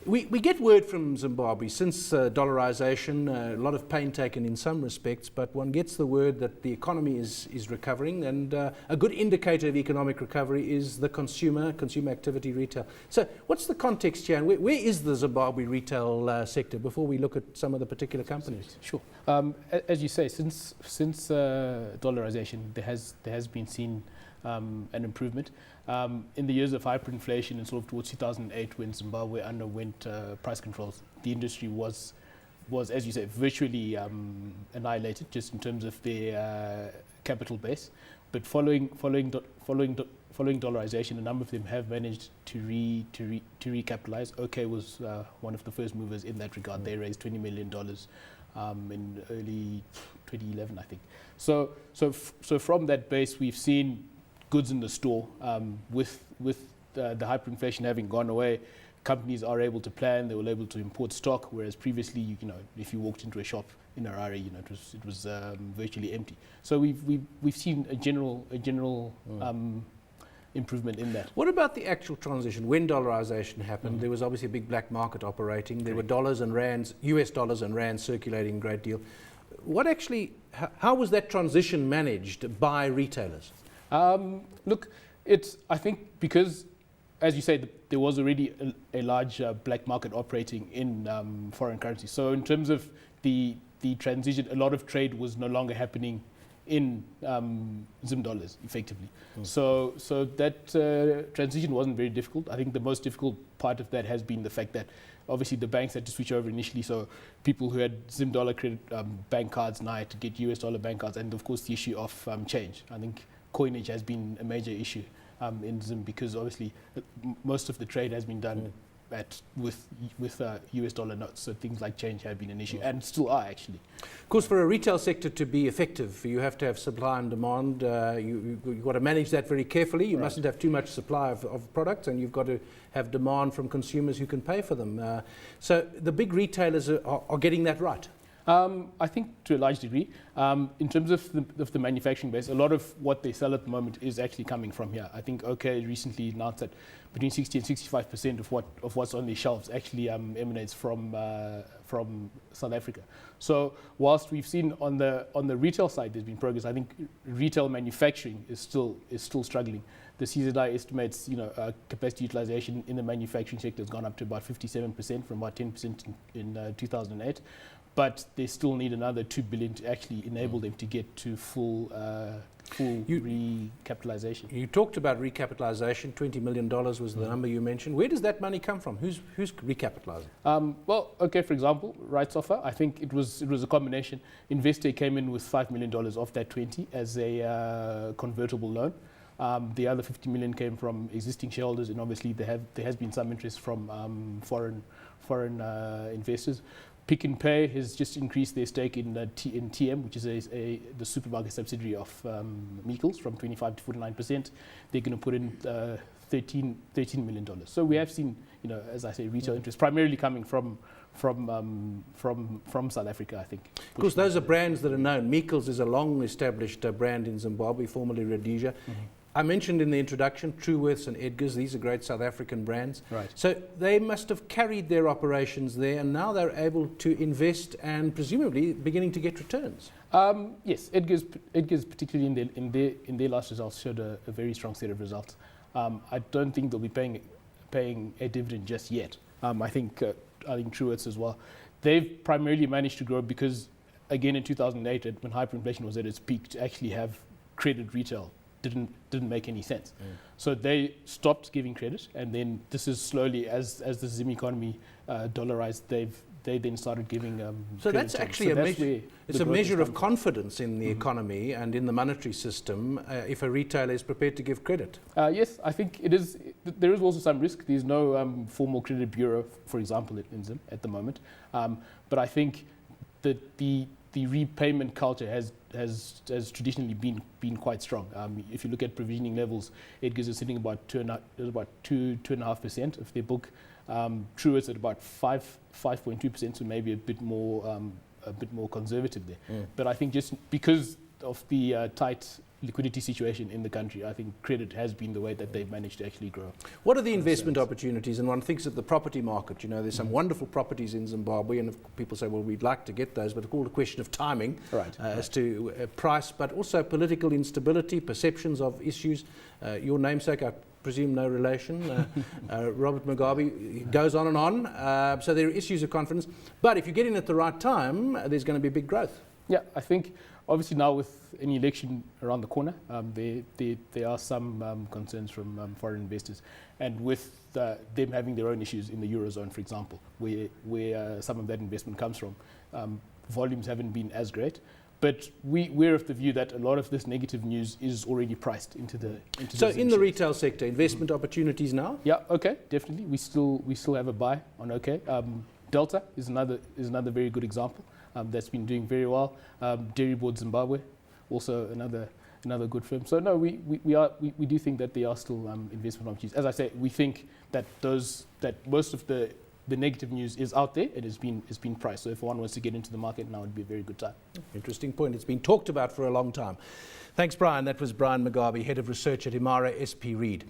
We get word from Zimbabwe since dollarisation, a lot of pain taken in some respects, but one gets the word that the economy is recovering, and a good indicator of economic recovery is the consumer activity, retail. So what's the context here, and where is the Zimbabwe retail sector before we look at some of the particular companies? Sure. As you say, since dollarisation, there has been seen an improvement. In the years of hyperinflation and sort of towards 2008, when Zimbabwe underwent price controls, the industry was, as you say, virtually annihilated just in terms of their capital base. But following dollarisation, a number of them have managed to recapitalize. OK was one of the first movers in that regard. They raised $20 million in early 2011, I think. So from that base, we've seen goods in the store. With the hyperinflation having gone away, companies are able to plan. They were able to import stock, whereas previously, if you walked into a shop in Harare, it was virtually empty. So we've seen a general improvement in that. What about the actual transition? When dollarisation happened, there was obviously a big black market operating. There were dollars and rands, US dollars and rands circulating a great deal. What actually, how was that transition managed by retailers? Look, I think because, as you say, there was already a large black market operating in foreign currency. So in terms of the transition, a lot of trade was no longer happening in Zim dollars, effectively. So that transition wasn't very difficult. I think the most difficult part of that has been the fact that obviously the banks had to switch over initially. So people who had Zim dollar credit bank cards now had to get US dollar bank cards, and of course the issue of change. I think coinage has been a major issue in Zim, because obviously most of the trade has been done with US dollar notes, so things like change have been an issue and still are, actually. Of course, for a retail sector to be effective, you have to have supply and demand. You've got to manage that very carefully. You mustn't have too much supply of products, and you've got to have demand from consumers who can pay for them. So the big retailers are getting that right. I think to a large degree. In terms of the manufacturing base, a lot of what they sell at the moment is actually coming from here. I think OK recently announced that between 60 and 65% of what's on their shelves actually emanates from South Africa. So whilst we've seen on the retail side there's been progress, I think retail manufacturing is still struggling. The CZI estimates, capacity utilization in the manufacturing sector has gone up to about 57% from about 10% in 2008. But they still need another 2 billion to actually enable them to get to full recapitalization. You talked about recapitalization. $20 million was the number you mentioned. Where does that money come from? Who's recapitalizing? Well, OK, for example, rights offer. I think it was a combination. Investor came in with $5 million of that 20 as a convertible loan. The other 50 million came from existing shareholders, and obviously there has been some interest from foreign investors. Pick n Pay has just increased their stake in TM, which is the supermarket subsidiary of Meikles, from 25 to 49%. They're going to put in $13 million. So we have seen, as I say, retail interest primarily coming from South Africa, I think. Of course, those are brands that are known. Meikles is a long-established brand in Zimbabwe, formerly Rhodesia. I mentioned in the introduction Truworths and Edgars. These are great South African brands. Right. So they must have carried their operations there, and now they're able to invest and presumably beginning to get returns. Yes, Edgars particularly in their last results showed a very strong set of results. I don't think they'll be paying a dividend just yet. I think Truworths as well. They've primarily managed to grow because, again, in 2008, when hyperinflation was at its peak, to actually have credit retail didn't make any sense. So they stopped giving credit, and then this is slowly, as the Zim economy dollarized, they then started giving so that's actually a measure of confidence in the economy and in the monetary system if a retailer is prepared to give credit. Yes, I think it is. There is also some risk. There's no formal credit bureau, for example, in Zim at the moment. But I think that the repayment culture has traditionally been quite strong. If you look at provisioning levels, Edgars is sitting about 2.5% of their book. Truworths at about 5.2%, so maybe a bit more conservative there. But I think just because tight liquidity situation in the country, I think credit has been the way that they've managed to actually grow. What are the investment opportunities? And one thinks of the property market. You know, there's some wonderful properties in Zimbabwe, and people say, well, we'd like to get those, but it's all a question of timing as to price, but also political instability, perceptions of issues. Your namesake, I presume no relation, Robert Mugabe, goes on and on. So there are issues of confidence. But if you get in at the right time, there's going to be big growth. Yeah, I think obviously now with an election around the corner, there are some concerns from foreign investors. And with them having their own issues in the Eurozone, for example, where some of that investment comes from, volumes haven't been as great. But we're of the view that a lot of this negative news is already priced into the So in the retail sector, investment opportunities now? Yeah, okay, definitely. We still have a buy on OK. Delta is another very good example. That's been doing very well. Dairy Board Zimbabwe, also another good firm. So no, we do think that there are still investment opportunities. As I say, we think that most of the negative news is out there. It has been priced. So if one wants to get into the market now, would be a very good time. Interesting point. It's been talked about for a long time. Thanks, Brian. That was Brian Mugabe, Head of Research at Imara SP Reid.